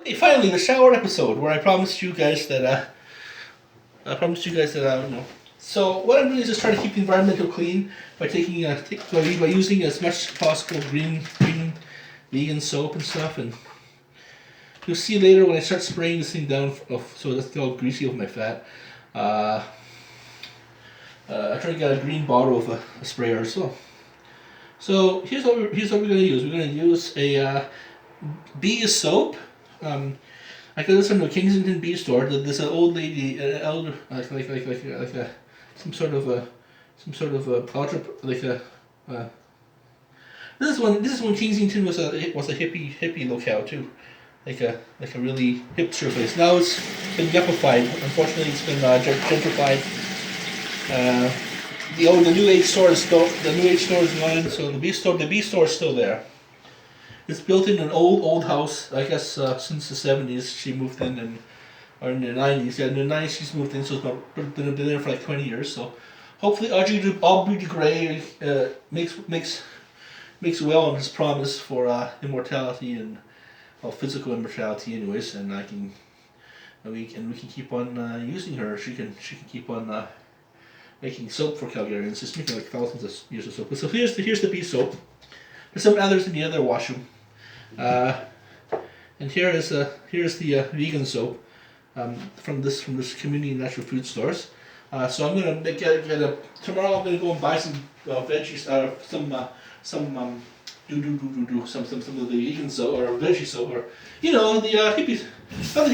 Hey, finally, the shower episode where I promised you guys that you know. So what I'm doing is just trying to keep the environmental clean by by using as much as possible green vegan soap and stuff. And you'll see later when I start spraying this thing down, so that's all greasy with my fat. Uh, I try to get a green bottle of a sprayer. So here's what we're gonna use. We're gonna use a bee soap. I got this from the Kensington Bee Store. There's an old lady, an elder, like a some sort of a ultra like a. This is when Kensington was a hippie locale too, like a really hipster place. Now it's been yuppified. Unfortunately, it's been gentrified. The New Age store is gone. So the bee store is still there. It's built in an old house. I guess since the 70s she moved in, or in the 90s. Yeah, in the 90s she's moved in, so it's been there for like 20 years. So hopefully Aubrey de Grey makes well on his promise for immortality and physical immortality, anyways. And we can keep on using her. She can keep on making soap for Calgarians. Just making like thousands of years of soap. So here's the bee soap. There's some others in the other washroom. And here's the vegan soap from this community natural food stores. So I'm gonna tomorrow. I'm gonna go and buy some veggies, some of the vegan soap or veggie soap, or the hippie soap,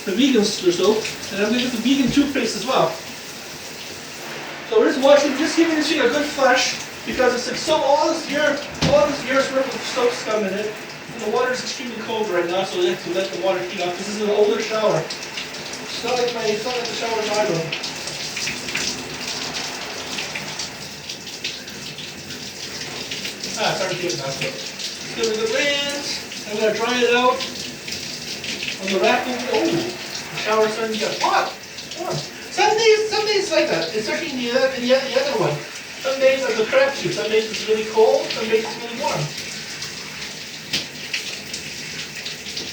the vegan soap, and I'm gonna get the vegan toothpaste as well. So we're just giving this thing a good flush, because it's like all this year's worth of soap scum in it, and the water is extremely cold right now, so we have to let the water heat up. This is an older shower. It's not like the shower in my room. It's already good now. So give it a good rinse. I'm gonna dry it out on the rack. The shower's starting to get hot. Some days like that, especially in the other one. Some days are the crapshoot. Some days it's really cold, some days it's really warm.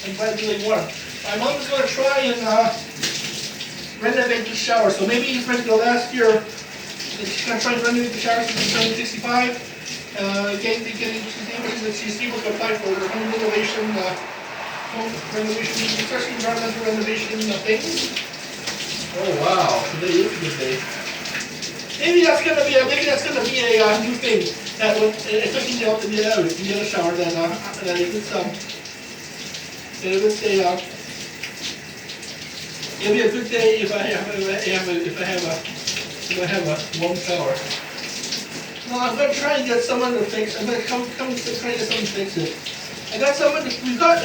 I'm glad it's really warm. My mom is going to try and renovate the shower. So maybe last year, she's going to try and renovate the shower since she's 65. She's able to apply for the home renovation, especially environmental renovation things. Oh wow, today is a good day. Maybe that's gonna be a new thing that when, especially in the other shower, that if it'll be a good day if I have a warm shower. No, I'm gonna try and get someone to fix. I'm gonna come to try and get someone to fix it. A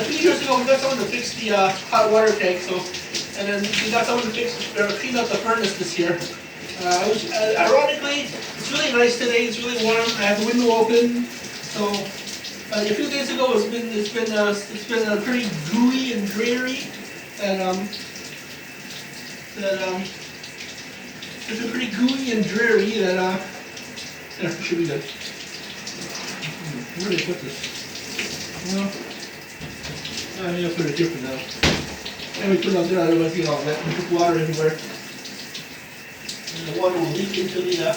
few years ago we got someone to fix the hot water tank. And then we got someone to clean up the furnace this year. Ironically, it's really nice today. It's really warm. I have the window open. So a few days ago, it's been pretty gooey and dreary, and it's been pretty gooey and dreary. It should be good. Where did I put this? Well, I need to put it here for now. And we put it on there, otherwise you get all wet and put water everywhere. And the water will leak into the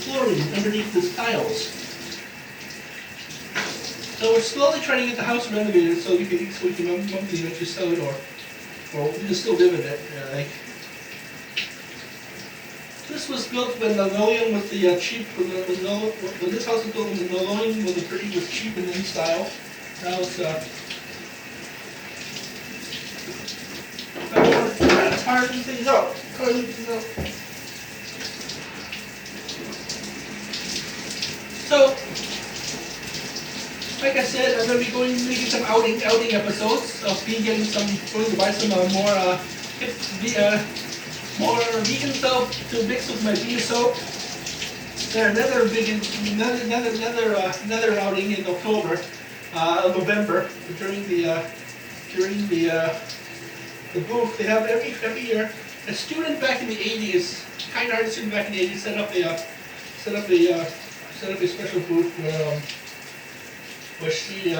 flooring underneath the tiles. So we're slowly trying to get the house renovated so we can eventually sell it, or we can still live in it. This was built when linoleum was the cheap. When this house was built, when the linoleum was cheap and in style. Now it's harden things out. So, like I said, I'm going to be making some outing episodes of me going to buy some more vegan soap to mix with my bee soap. Another outing in November during the booth. They have every year. A student back in the 80s, kind-hearted student back in the 80s, set up a special booth where where she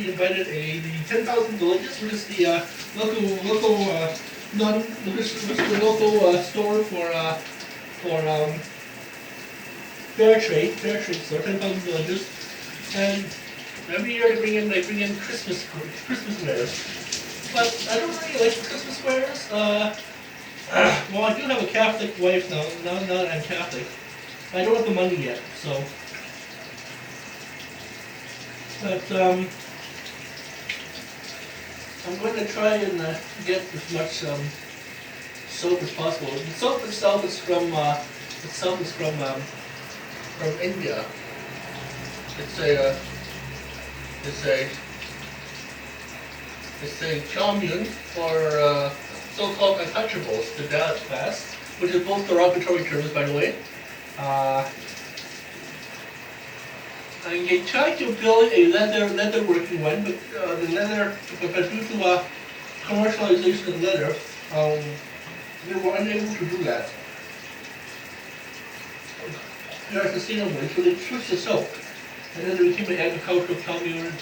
invited the 10,000 villages, which is the local which is the local store for fair trade store, 10,000 villages, and every year they bring in Christmas wares. But I don't really like the Christmas wares. Well, I do have a Catholic wife now that I'm Catholic. I don't have the money yet, so. But I'm going to try and get as much soap as possible. The soap itself is from India. It's a commune for so-called untouchables, the Dallas class, which is both derogatory terms, by the way. And they tried to build a leather working one, but due to commercialization of leather, they were unable to do that. They are sustainable, so they switched to soap, and then they became an agricultural commune.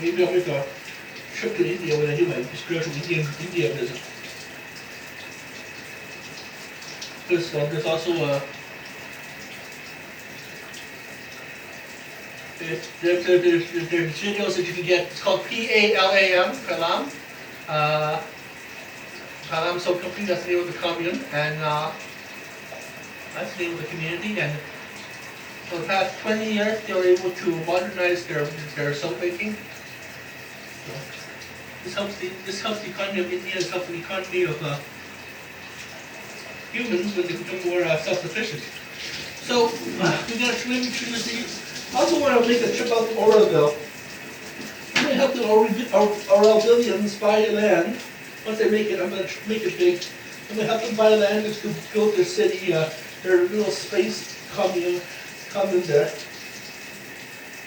Maybe I'll make a trip to India when I do my spiritual India visit. There's also there's videos that you can get. It's called PALAM, Palam. Palam Soap Company, that's the name of the commune, and that's the name of the community. And for the past 20 years, they were able to modernize their soap making. So this helps the economy of India. This helps the economy of humans when they become more self-sufficient. So we're going to swim through these. I also want to make a trip out to Oroville. I'm going to help the Orvillians buy land. Once they make it, I'm going to make it big. I'm going to help them buy land to build their city, their little space commune there.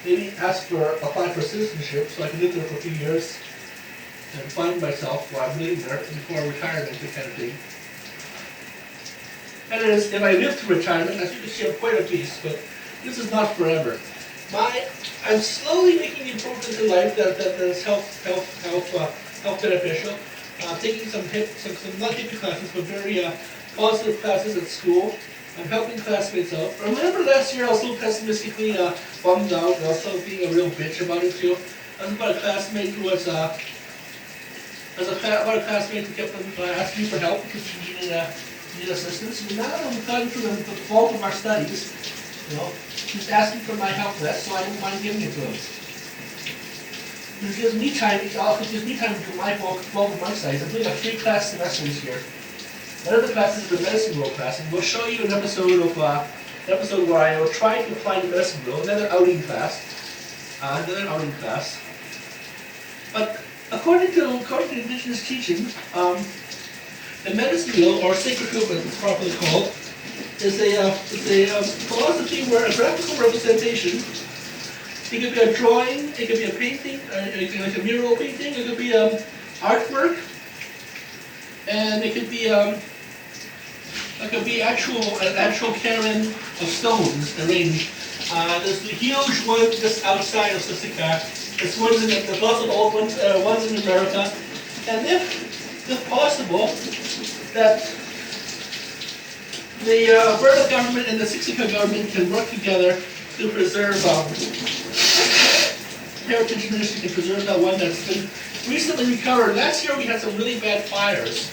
Maybe apply for citizenship so I can live there for a few years and find myself while I'm living there before retirement, that kind of thing. And if I live to retirement, as you can see, I'm quite a beast, but this is not forever. I'm slowly making the improvements in life that is health beneficial. Taking some not hippie classes, but very positive classes at school. I'm helping classmates out. Remember last year I was so pessimistically bummed out, and I was still being a real bitch about it too. I was about a classmate who was kept asking me for help because she needed assistance. And now I'm cutting through the bulk of our studies. He's asking for my help less, so I don't mind giving it to him. It gives me time. It gives me time to do my bulk of my studies. I'm doing a 3-class semester this year. One of the classes is the medicine role class, and we'll show you an episode where I will try to apply the medicine role, another outing class. But according to indigenous teachings, the medicine wheel, or sacred hoop as it's properly called, is a philosophy where a graphical representation, it could be a drawing, it could be a painting, like a mural painting, it could be artwork, and it could be an actual cairn of stones arranged. There's the huge one just outside of Sissika. There's ones there's lots of old ones, ones in America, and if possible, that the Buddah government and the Sissika government can work together to preserve Heritage Ministry can preserve that one that's been recently recovered. Last year we had some really bad fires.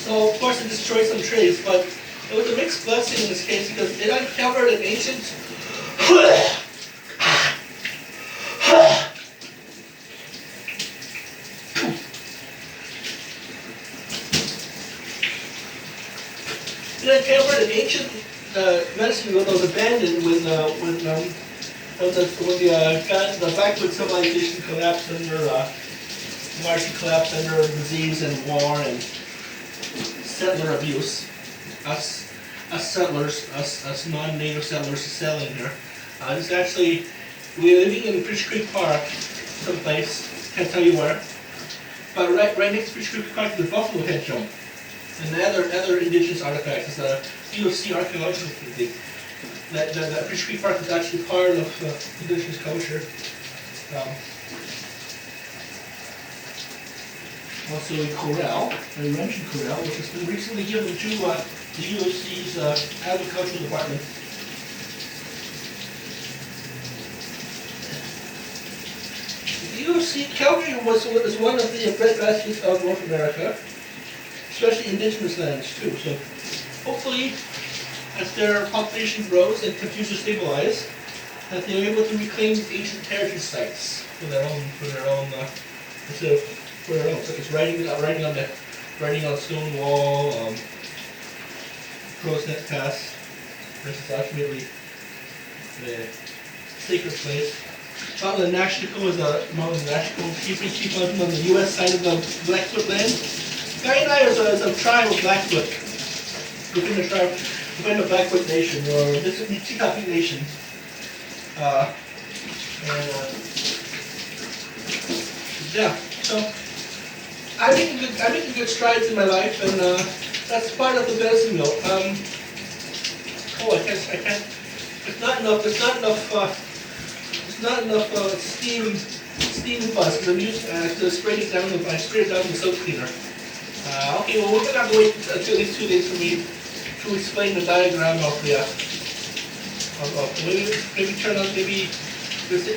So of course it destroyed some trees, but it was a mixed blessing in this case because it uncovered an ancient medicine wheel that was abandoned when the backward civilization collapsed largely collapsed under disease and war and settler abuse. Us non-native settlers settling here. It's actually, we're living in Fish Creek Park, someplace, can't tell you where, but right next to Fish Creek Park is the Buffalo Head Jump. and other indigenous artifacts. It's a POC archaeological dig. That Fish Creek Park is actually part of indigenous culture. Also a corral, a mentioned corral, which has been recently given to the UOC's agricultural department. The UOC, Calgary is one of the breadbaskets of North America, especially indigenous lands too. So hopefully, as their population grows and continues to stabilize, that they're able to reclaim these ancient heritage sites for their own, instead of for their own. So it's writing on stone wall, crow's nest pass, versus ultimately the sacred place. Mountain Nashiko is a Mountain Nashiko chief mountain on the U.S. side of the Blackfoot land. Kainai is a tribe of Blackfoot within the tribe. Within the Blackfoot Nation, or this is the Chicopee Nation. Yeah, so I'm making good strides in my life, and that's part of the medicine wheel. I can't. It's not enough steam buzz because I'm using to spray it down. I spray it down with soap cleaner. Okay, well we're gonna have to wait until these 2 days for me to explain the diagram of the maybe turn on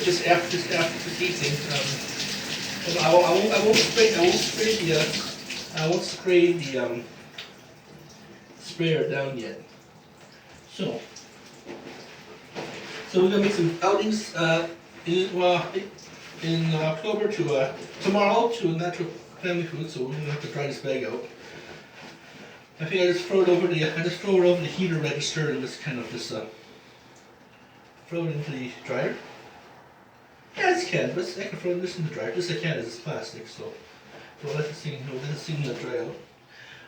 just after the teaching. I won't spray the sprayer down yet. So we're gonna make some outings in October to tomorrow to natural family food. So we're gonna have to try this bag out. I think I just throw it over the heater register and just kind of throw it into the dryer. Yeah, it's canvas. I can throw this in the dryer. Just like canvas, it's plastic, so we'll let this thing dry out.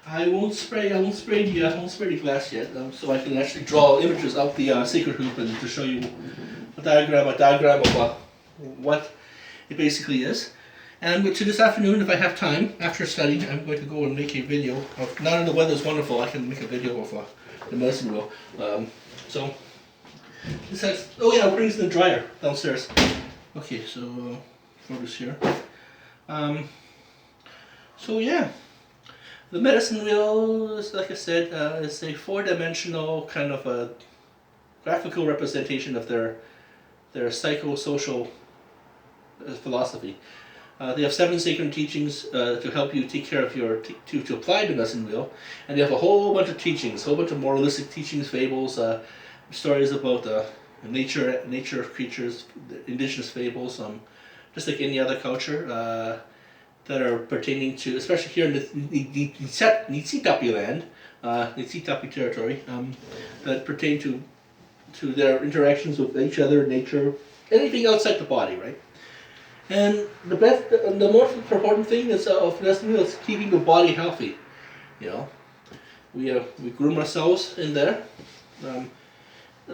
I won't spray the glass yet, so I can actually draw images of the sacred hoop and to show you a diagram of what it basically is. And I'm going to this afternoon, if I have time, after studying, I'm going to go and make a video of, now that the weather is wonderful, I can make a video of the medicine wheel. So, this has, oh yeah, I'll bring this in the dryer downstairs. Okay, so, throw this here. So yeah, the medicine wheel is, like I said, is a 4-dimensional kind of a graphical representation of their psychosocial philosophy. They have 7 sacred teachings to help you take care of your, to apply the medicine wheel. And they have a whole bunch of teachings, a whole bunch of moralistic teachings, fables, stories about nature creatures, indigenous fables, just like any other culture, that are pertaining to, especially here in the Niitsitapi land, Niitsitapi territory, that pertain to their interactions with each other, nature, anything outside the body, right? And the most important thing is of medicine wheel is keeping the body healthy. You know, we groom ourselves in there.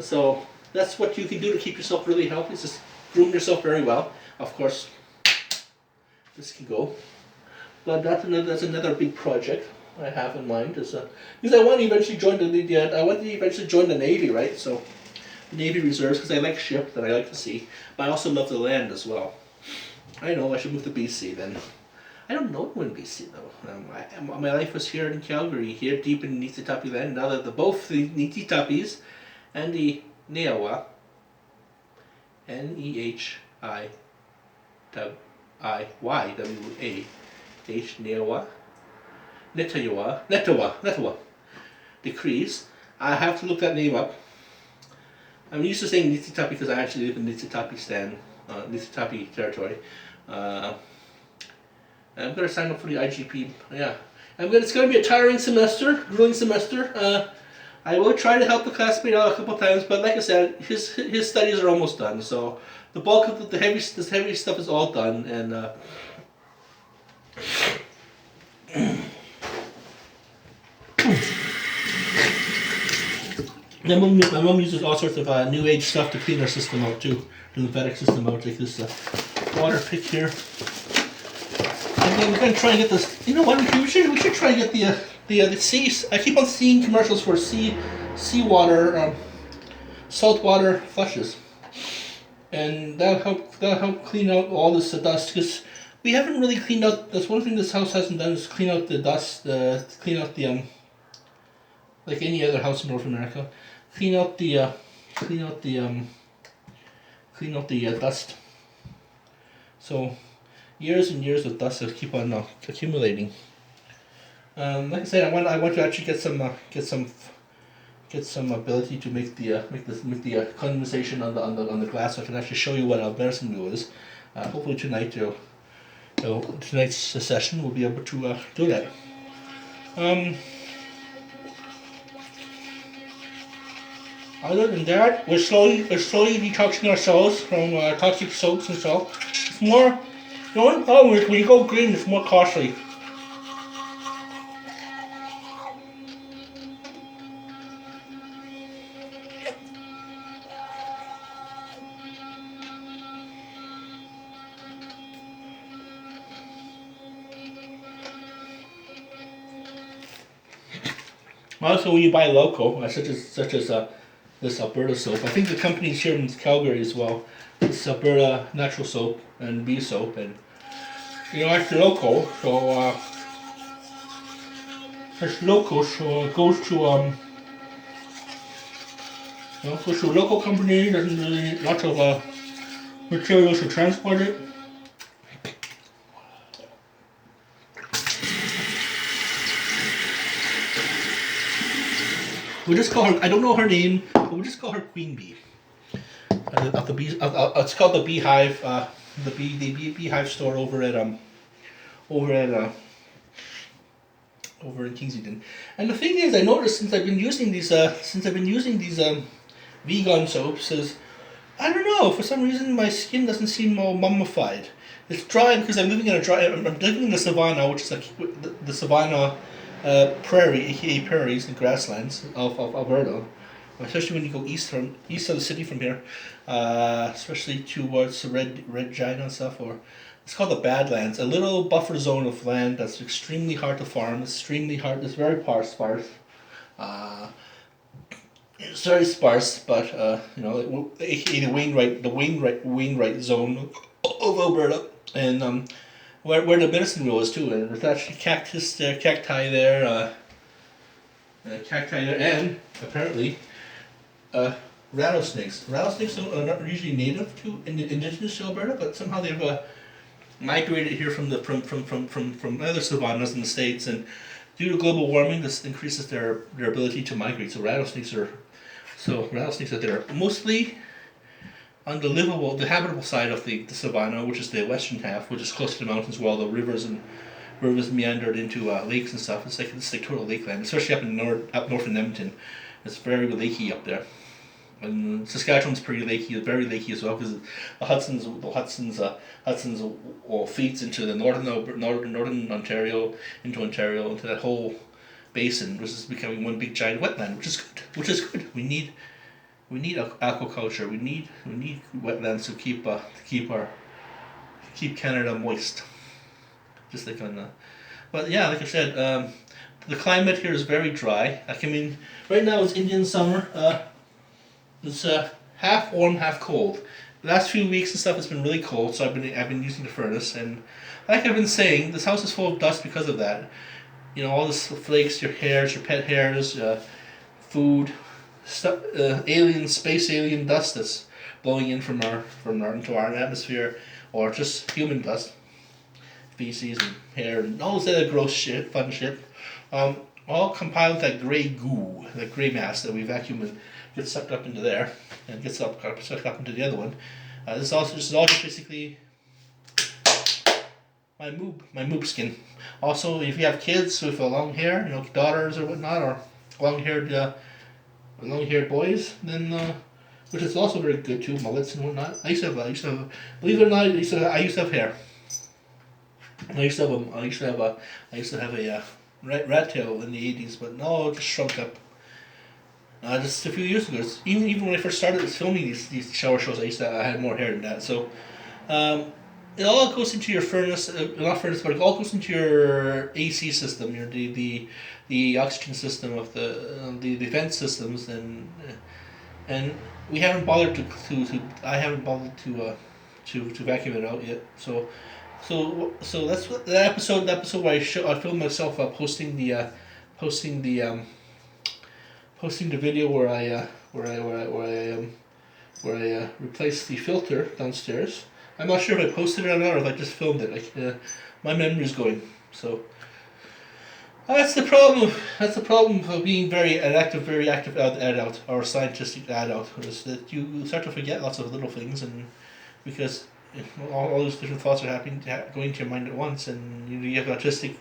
So that's what you can do to keep yourself really healthy. Is just groom yourself very well. Of course, this can go, but that's another big project I have in mind. Is because I want to eventually join the Navy, right? So the Navy Reserves, because I like ships and I like the sea, but I also love the land as well. I know I should move to BC then. I don't know when BC though. My life was here in Calgary, here deep in Niitsitapi land. Now that both the Niitsitapis and the Neawa, N-E-H-I-Y-W-A-H, Neawa, Netawa, decrees. I have to look that name up. I'm used to saying Niitsitapi because I actually live in Niitsitapi territory. I'm going to sign up for the IGP. Yeah, it's going to be a tiring semester, grueling semester. I will try to help the classmate out a couple times, but like I said, his studies are almost done. So the bulk of the heavy stuff is all done, and my mom uses all sorts of new age stuff to clean our system out too, the lymphatic system out, like this water pick here. And then we're going to try and get this. You know what? We should try and get the sea. I keep on seeing commercials for seawater, saltwater flushes, and that'll help clean out all this dust, because we haven't really cleaned out. That's one thing this house hasn't done, is clean out the dust. Clean out the like any other house in North America, clean out the dust. So years and years of dust that keep on accumulating. Like I said, I want to actually get some ability to make the condensation on the glass, so I can actually show you what a medicine wheel is. Hopefully tonight, tonight's session we'll be able to do that. Other than that, we're slowly detoxing ourselves from toxic soaps and stuff. It's more. The only problem is when you go green, it's more costly. Also, when you buy local, such as this Alberta soap, I think the company's here in Calgary as well. It's Alberta natural soap and bee soap, and it's local, so it goes to goes to a local company. Doesn't really need lots of materials to transport it. We'll just call her. I don't know her name, but we'll just call her Queen Bee. Of the bees, it's called the Beehive. The Beehive store over in Kingston. And the thing is, I noticed since I've been using these vegan soaps, is I don't know, for some reason my skin doesn't seem all mummified. It's dry because I'm living in I'm living in the savannah, which is the savannah. Prairie, aka prairies and grasslands of Alberta, especially when you go east of the city from here, especially towards Red Regina and stuff, or it's called the Badlands, a little buffer zone of land that's extremely hard to farm. It's very sparse. It's very sparse, but aka the Wainwright zone of Alberta, and where the medicine wheel is too, and there's actually cacti there, and apparently rattlesnakes. Rattlesnakes are not usually native to indigenous to Alberta, but somehow they've migrated here from other savannas in the States, and due to global warming, this increases their ability to migrate. So rattlesnakes are there mostly on the habitable side of the savanna, which is the western half, which is close to the mountains, while the rivers meandered into lakes and stuff. It's like total lakeland, especially up north in Edmonton. It's very lakey up there, and Saskatchewan's pretty lakey, very lakey as well, because the Hudson's feeds into the northern Ontario, into that whole basin, which is becoming one big giant wetland, which is good. We need aquaculture. We need wetlands to keep Canada moist. Just like on but yeah, like I said, the climate here is very dry. Right now it's Indian summer. It's half warm, half cold. The last few weeks and stuff it's been really cold, so I've been using the furnace, and like I've been saying, this house is full of dust because of that. All this flakes, your hairs, your pet hairs, food. Space alien dust that's blowing in from into our atmosphere, or just human dust, feces and hair and all this other gross shit, fun shit, all compiled that gray goo, that gray mass that we vacuum and gets sucked up into there and gets sucked up into the other one. This is all just basically my moob skin. Also, if you have kids with long hair, daughters or whatnot, or long-haired boys, then which is also very good too, mullets and whatnot. I used to have, believe it or not, I used to have hair. I used to have a rat tail in the 80s, but no, it just shrunk up. Just a few years ago. Even when I first started filming these shower shows, I had more hair than that. So, it all goes into your furnace, not furnace, but it all goes into your AC system, your the oxygen system of the vent systems, and we haven't bothered to I haven't bothered to vacuum it out yet. So that's what the episode where I filmed myself posting the posting the video where I replaced the filter downstairs. I'm not sure if I posted it or not, or if I just filmed it. My memory's going. So that's the problem. That's the problem of being very active adult or scientific adult, is that you start to forget lots of little things, and because all those different thoughts are going to your mind at once, and you have the autistic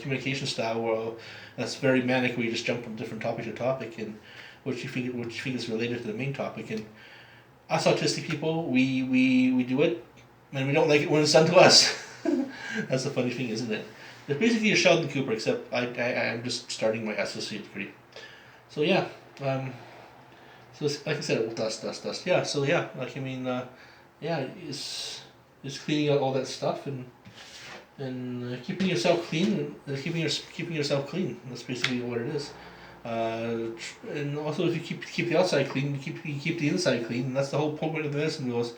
communication style where that's very manic, where you just jump from different topic to topic, and which you think is related to the main topic. And us autistic people, we do it, and we don't like it when it's done to us. That's the funny thing, isn't it? It's basically a Sheldon Cooper, except I'm just starting my associate degree. So yeah, so like I said, dust. Yeah, so yeah, yeah, it's cleaning out all that stuff and keeping yourself clean, keeping yourself clean. That's basically what it is. And also, if you keep the outside clean, you keep the inside clean. And that's the whole point of the medicine wheel, is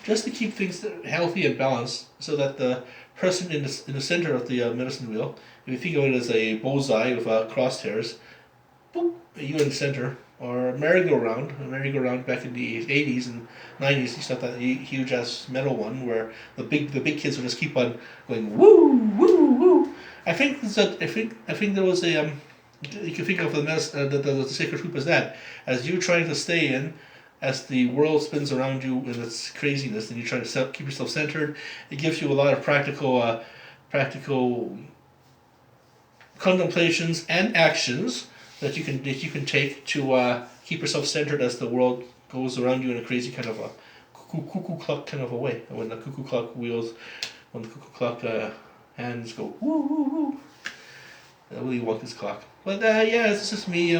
just to keep things healthy and balanced, so that the person in the center of the medicine wheel, if you think of it as a bullseye with crosshairs, boop, you in the center, or a merry-go-round back in the 80s and 90s. You saw that huge ass metal one where the big kids would just keep on going woo woo woo. I think there was a you can think of the sacred hoop as that, as you trying to stay in, as the world spins around you in its craziness, and you try to keep yourself centered. It gives you a lot of practical contemplations and actions that you can take to keep yourself centered as the world goes around you in a crazy kind of a cuckoo clock kind of a way. And when the cuckoo clock hands go woo woo woo, Willy Wonka's clock. But yeah, it's just me.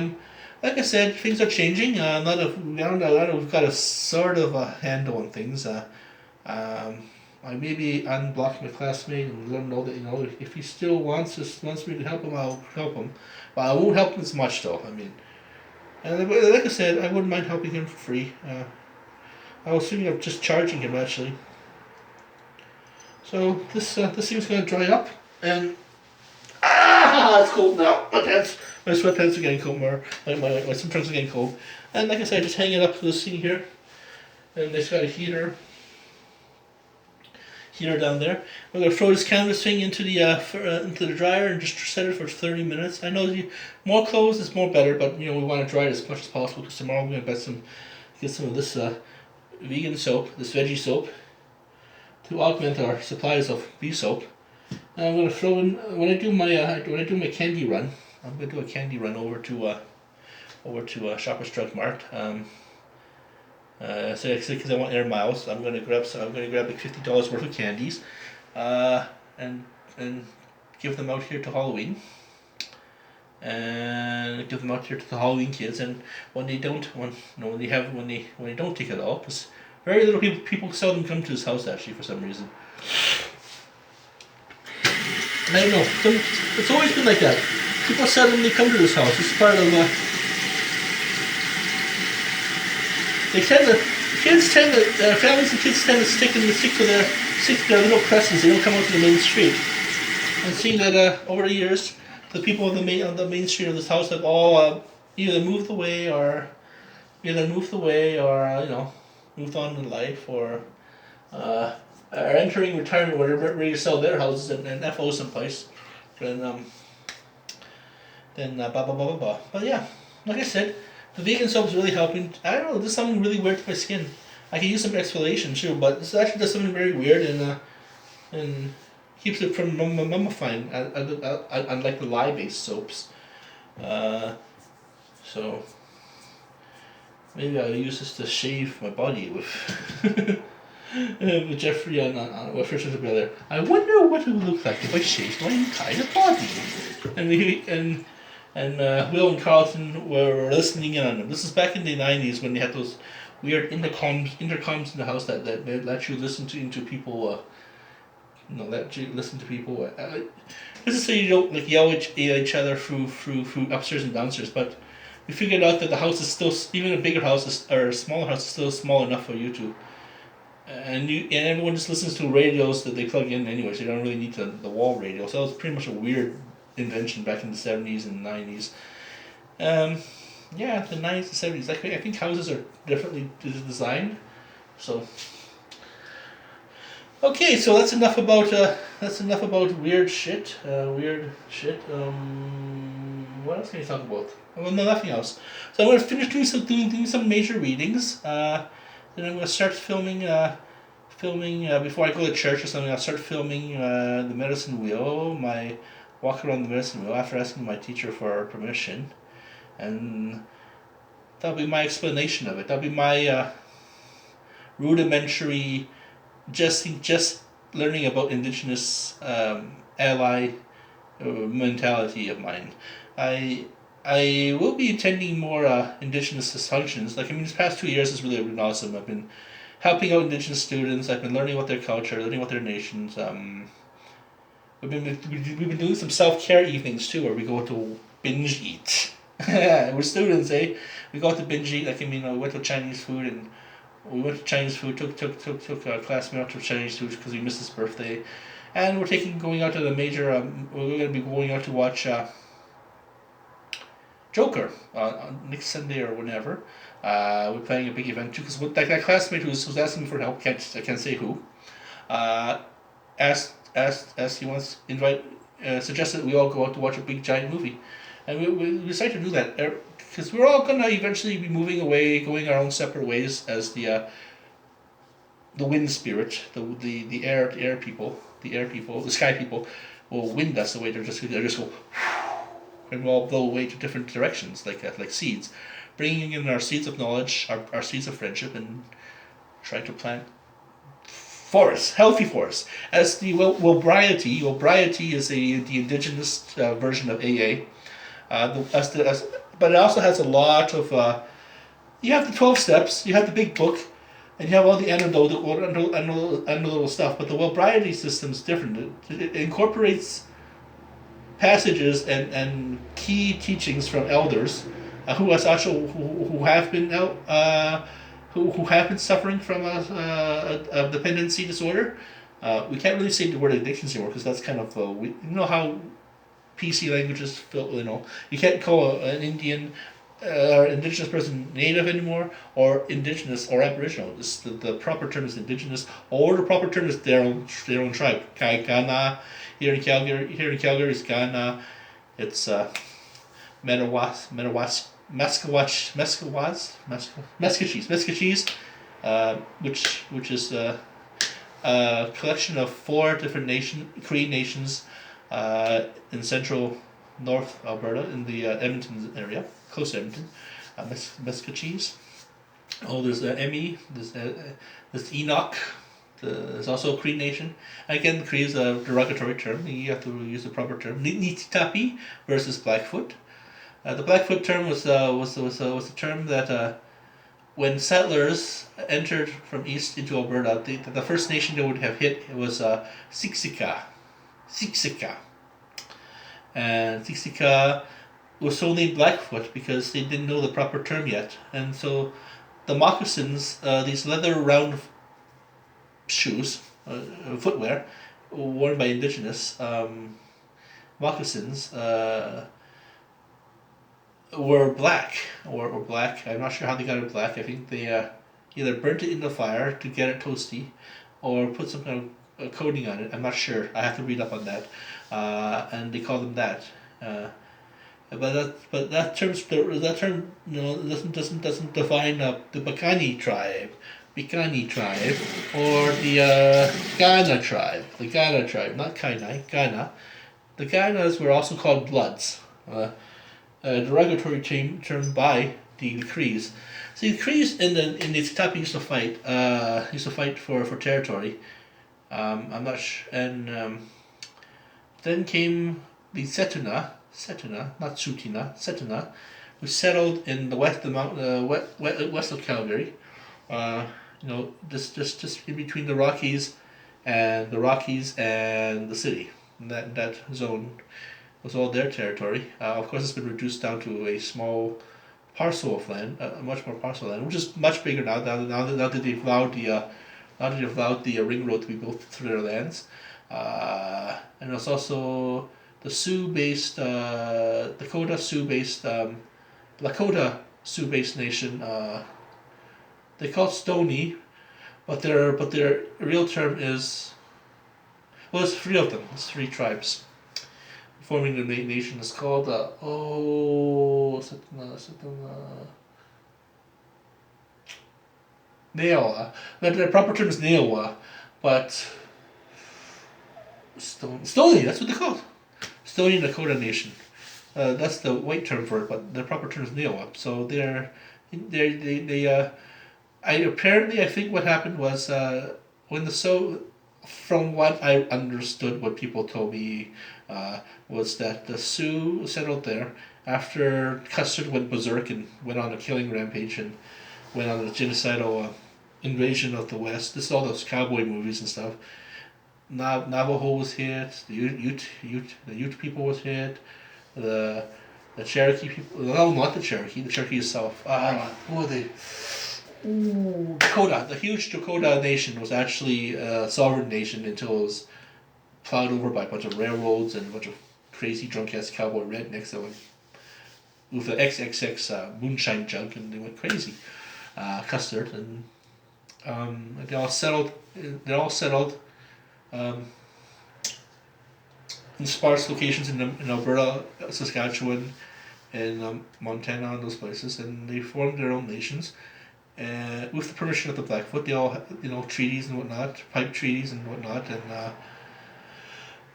Like I said, things are changing. We've got a sort of a handle on things. I maybe unblock my classmate and let him know that if he still wants me to help him, I'll help him. But I won't help him as much though. I mean, and like I said, I wouldn't mind helping him for free. I was thinking of just charging him actually. So this thing's gonna dry up, and it's cold now. My sweatpants are getting cold. My sweatpants are getting cold, and like I said, I just hang it up to this thing here, and it's got a heater down there. We're gonna throw this canvas thing into the dryer and just set it for 30 minutes. I know more clothes is more better, but we want to dry it as much as possible, because tomorrow we're gonna get some of this vegan soap, this veggie soap, to augment our supplies of bee soap. And I'm gonna throw in when I do my candy run. I'm gonna do a candy run over to Shoppers Drug Mart. Because I want air miles, I'm gonna grab like $50 worth of candies, and give them out here to Halloween, and give them out here to the Halloween kids. And when they don't take it all, because very little people seldom come to his house actually for some reason. I don't know. It's always been like that. People suddenly come to this house. It's part of families and kids tend to stick to their little crescents. They don't come out to the main street. And seeing that over the years, the people on the main street of this house have all either moved away or moved on in life, or are entering retirement, where they're ready to sell their houses and FO someplace. Then blah blah blah blah blah. But yeah, like I said, the vegan soap is really helping. I don't know, there's something really weird to my skin. I can use some exfoliation too, but this actually does something very weird and keeps it from mummifying, unlike the lye-based soaps. So maybe I'll use this to shave my body with. With Jeffrey on First Together. I wonder what it would look like if I shaved my entire body. And Will and Carlton were listening in on him. This is back in the 90s when they had those weird intercoms in the house that let you listen to people. Let you listen to people. This is so you don't like yell at each other through upstairs and downstairs. But we figured out that the house is still, even a bigger house or a smaller house is still small enough for you to. And everyone just listens to radios that they plug in anyway, so you don't really need the wall radio. So that was pretty much a weird invention back in the 70s and 90s. Yeah, the 90s and 70s. I think houses are differently designed. So okay, so that's enough about weird shit. What else can we talk about? Well, no, nothing else. So I'm gonna finish doing some major readings. Then I'm gonna start filming before I go to church or something. I'll start filming the medicine wheel, my walk around the medicine wheel after asking my teacher for permission, and that'll be my explanation of it. That'll be my rudimentary, just learning about indigenous ally mentality of mine. I will be attending more indigenous functions. Like, I mean, these past 2 years has really been awesome. I've been helping out indigenous students. I've been learning about their culture, learning about their nations. We've been doing some self-care evenings too, where we go to binge eat. We're students, eh? We go to binge eat. Like, I mean, we went to Chinese food, and we went to Chinese food. Took our classmate out to Chinese food because we missed his birthday, and we're going out to the major. We're going to be going out to watch Joker next Sunday or whenever. We're planning a big event too, because that classmate who's asking me for help, I can't say who, asked he wants suggested that we all go out to watch a big giant movie, and we decided to do that because we're all gonna eventually be moving away, going our own separate ways as the wind spirit, the air people, the sky people will wind us away. They'll just go. And we'll all blow away to different directions, like seeds, bringing in our seeds of knowledge, our seeds of friendship, and try to plant forests, healthy forests. As the Wilbriety is the indigenous version of AA. But it also has a lot of. You have the 12 steps, you have the big book, and you have all the anecdotal stuff. But the Wilbriety system is different. It incorporates passages and key teachings from elders who have been suffering from a dependency disorder. We can't really say the word addictions anymore because that's kind of you know how PC languages feel. You can't call an Indian or indigenous person native anymore, or indigenous or aboriginal. The proper term is indigenous, or the proper term is their own tribe. Kaigana. Here in Calgary is Ghana. It's Mesquachese, which is a collection of 4 different Cree nations in central North Alberta, in the Edmonton area, close to Edmonton. Mesquachese. Oh, there's Emmy. There's Enoch. There's also a Cree nation. Again, Cree is a derogatory term. You have to use the proper term. Nititapi versus Blackfoot. The Blackfoot term was a term that when settlers entered from east into Alberta, the first nation they would have hit was Siksika. And Siksika was so named Blackfoot because they didn't know the proper term yet. And so the moccasins, these leather round shoes, footwear, worn by indigenous moccasins, were black or black. I'm not sure how they got it black. I think they either burnt it in the fire to get it toasty, or put some kind of coating on it. I'm not sure. I have to read up on that. And they call them that. But that term doesn't define the Bikani tribe, or the Ghana tribe. The Ghana tribe, not Kainai, Ghana. The Ghanas were also called Bloods, a derogatory term by the Crees. See, the Crees in the Titapi used to fight for territory. I'm not sure, and then came the Setuna, not Sutina, Setuna, who settled in the west of Calgary, Just in between the Rockies and the city. That zone was all their territory. Of course, it's been reduced down to a small parcel of land, much more parcel of land, which is much bigger now. Now that they've allowed the ring road to be built through their lands, and it's also the Sioux-based Lakota Sioux-based nation. They call it Stony, but their real term is, well, there's three of them. There's three tribes forming the nation. It's called Neowa. Their proper term is Neowa, but Stony. That's what they call it. Stony Dakota Nation. That's the white term for it, but their proper term is Neowa. So I think what happened was from what I understood, what people told me, was that the Sioux settled there after Custer went berserk and went on a killing rampage and went on a genocidal invasion of the West. This is all those cowboy movies and stuff. Navajo was hit. The Ute people was hit. The Cherokee people. No, not the Cherokee. The Cherokee is south. Who are they? Ooh, Dakota. The huge Dakota nation was actually a sovereign nation until it was plowed over by a bunch of railroads and a bunch of crazy drunk ass cowboy rednecks that went with the XXX moonshine junk, and they went crazy. Custard and they all settled. In sparse locations in Alberta, Saskatchewan, and Montana, and those places, and they formed their own nations. With the permission of the Blackfoot, they all had, treaties and whatnot, pipe treaties and whatnot, and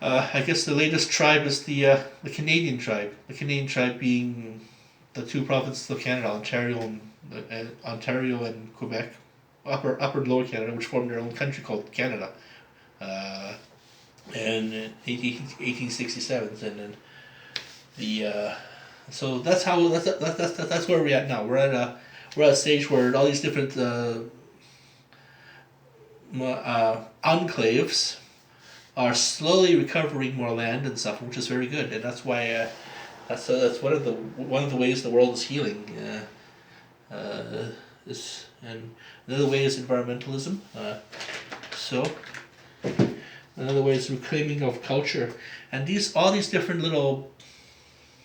I guess the latest tribe is the Canadian tribe. The Canadian tribe being the two provinces of Canada, Ontario and Quebec, upper and lower Canada, which formed their own country called Canada. And in 1867, and then so that's where we're at now. We're at a stage where all these different enclaves are slowly recovering more land and stuff, which is very good, and that's why that's one of the ways the world is healing. And another way is environmentalism. So another way is reclaiming of culture, and all these different little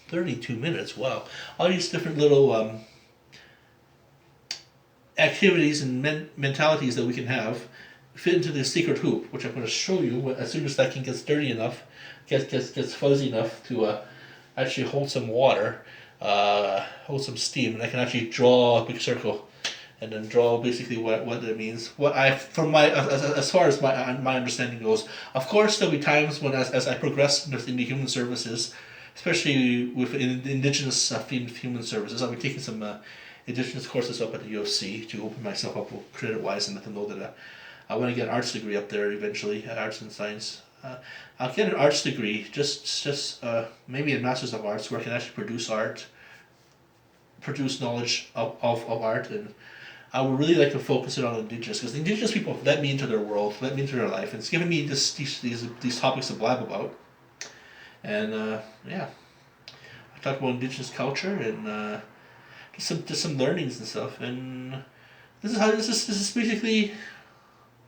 32 minutes. Wow, all these different little activities and mentalities that we can have fit into this secret hoop, which I'm going to show you as soon as that can get dirty enough, gets fuzzy enough to actually hold some water, hold some steam, and I can actually draw a big circle, and then draw basically what it means. As far as my understanding goes, of course there'll be times when as I progress in the human services, especially with indigenous human services, I'll be taking some indigenous courses up at the U of C to open myself up credit wise and let them know that I want to get an arts degree up there eventually, arts and science. I'll get an arts degree, just maybe a master's of arts where I can actually produce knowledge of art, and I would really like to focus it on indigenous, because the indigenous people let me into their world, let me into their life, and it's given me these topics to blab about, and I talk about indigenous culture and just some learnings and stuff, and this is basically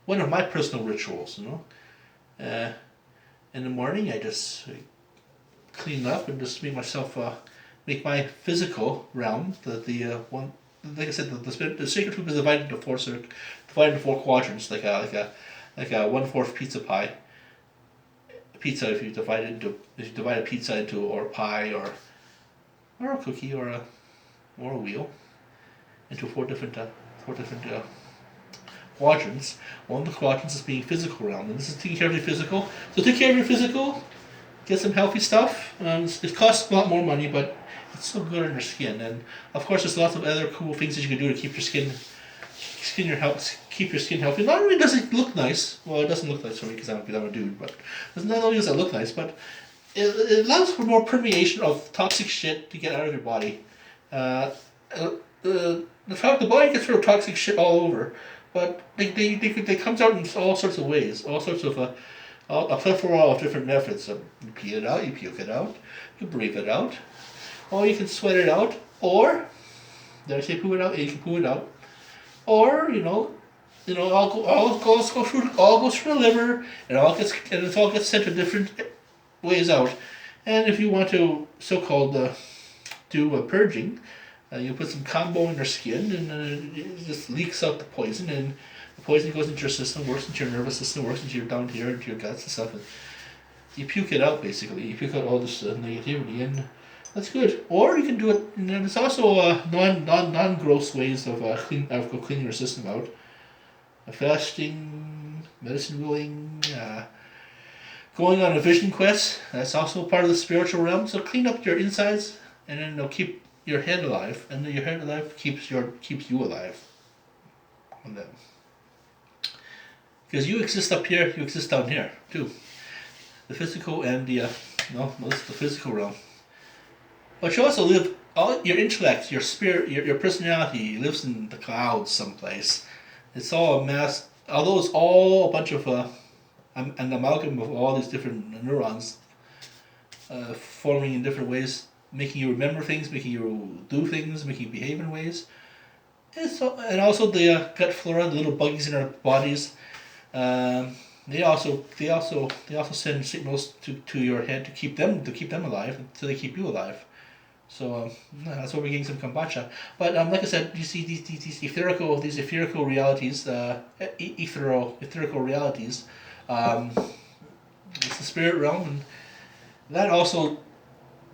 one of my personal rituals, in the morning, I just clean up and just make my physical realm, one, like I said, the sacred hoop is divided into four quadrants, like a 1/4 pizza pie. Pizza, if you divide a pizza into, or a pie, or a cookie, or a wheel, into four different quadrants. One of the quadrants is being physical realm, and this is taking care of your physical. So take care of your physical, get some healthy stuff. It costs a lot more money, but it's so good on your skin. And of course, there's lots of other cool things that you can do to keep your skin healthy. Not only does it look nice, well, it doesn't look nice for me because I'm a dude, but not only does it look nice, but it allows for more permeation of toxic shit to get out of your body. the body gets rid of toxic shit all over, but they comes out in all sorts of ways, all sorts of a plethora of different methods. You pee it out, you puke it out, you breathe it out, or you can sweat it out, or did I say poo it out? Yeah, you can poo it out, or all goes through the liver, and it all gets sent to different ways out. And if you want to so-called do a purging, you put some combo in your skin, and it just leaks out the poison, and the poison goes into your system, works into your nervous system, works into your down here, into your guts and stuff. And you puke it out basically. You puke out all this negativity, and that's good. Or you can do it. And there's also non-gross ways of cleaning your system out. Fasting, medicine wheeling, going on a vision quest. That's also part of the spiritual realm. So clean up your insides, and then they'll keep your head alive, and then your head alive keeps you alive. On them. Because you exist up here, you exist down here too. The physical and the most the physical realm. But you also live all your intellect, your spirit, your personality lives in the clouds someplace. It's all a mass. Although it's all a bunch of an amalgam of all these different neurons forming in different ways, making you remember things, making you do things, making you behave in ways. And also the gut flora, the little buggies in our bodies. They also send signals to your head to keep them alive, until they keep you alive. So that's why we're getting some kombucha. But like I said, you see these etherical realities, etherical realities. It's the spirit realm, and that also.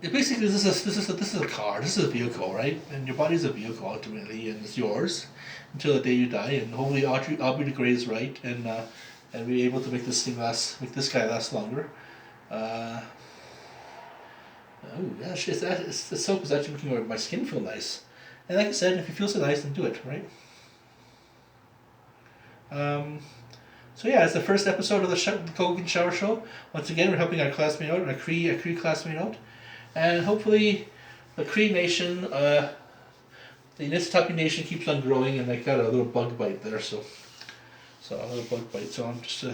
Basically, this is a car. This is a vehicle, right? And your body's a vehicle ultimately, and it's yours until the day you die. And hopefully, Aubrey de Grey is right, and be able to make this guy last longer. The soap is actually making my skin feel nice. And like I said, if you feel so nice, then do it, right? So yeah, it's the first episode of the Kogan Shower Show. Once again, we're helping our classmate out, our Cree classmate out. And hopefully the Cree Nation, the Nistapi Nation keeps on growing, and I got a little bug bite there, so a little bug bite. So I'm just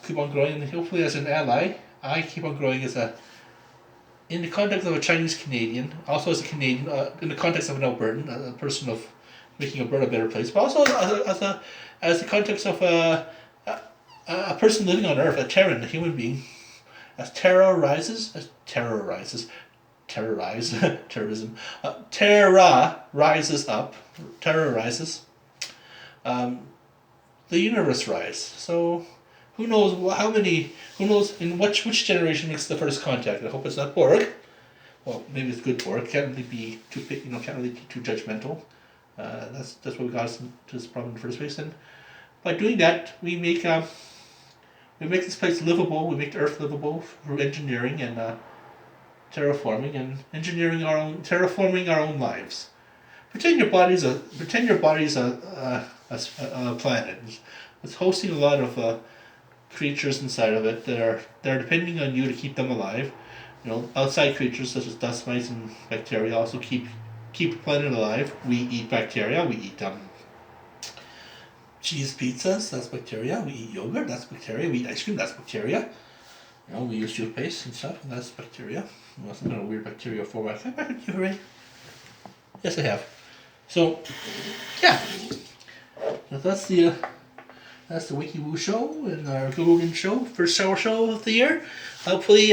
keep on growing, and hopefully as an ally, I keep on growing in the context of a Chinese Canadian, also as a Canadian, in the context of an Albertan, a person of making Alberta a better place, but also as the context of a person living on Earth, a Terran, a human being. As terrorism, the universe rise. So who knows in which generation makes the first contact? I hope it's not Borg. Well, maybe it's good Borg. Can't really be too judgmental. That's what we got us into this problem in the first place. And by doing that, we make this place livable. We make the Earth livable through engineering and terraforming our own lives. Pretend your body's a planet. It's hosting a lot of creatures inside of it that are depending on you to keep them alive. Outside creatures such as dust mites and bacteria also keep the planet alive. We eat bacteria. We eat cheese pizzas, that's bacteria. We eat yogurt, that's bacteria. We eat ice cream, that's bacteria. We use toothpaste and stuff, and that's bacteria. Well, some kind of weird bacteria format. Have I back with you already? Yes, I have. So, yeah. That's the Wiki Woo show and our Gogan show, first shower show of the year. Hopefully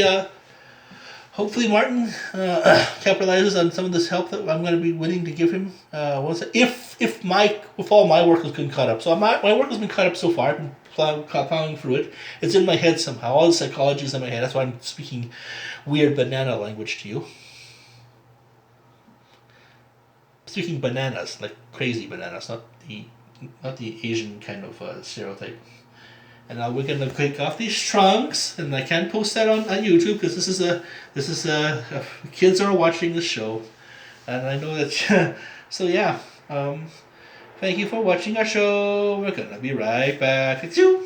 Martin capitalizes on some of this help that I'm going to be willing to give him. If all my work has been caught up. So my work has been caught up so far. I've been plowing through it. It's in my head somehow. All the psychology is in my head. That's why I'm speaking weird banana language to you. Speaking bananas, like crazy bananas, not the Asian kind of stereotype. And now we're gonna kick off these trunks, and I can't post that on YouTube because this is kids are watching the show, and I know that. So yeah, thank you for watching our show. We're gonna be right back. It's you.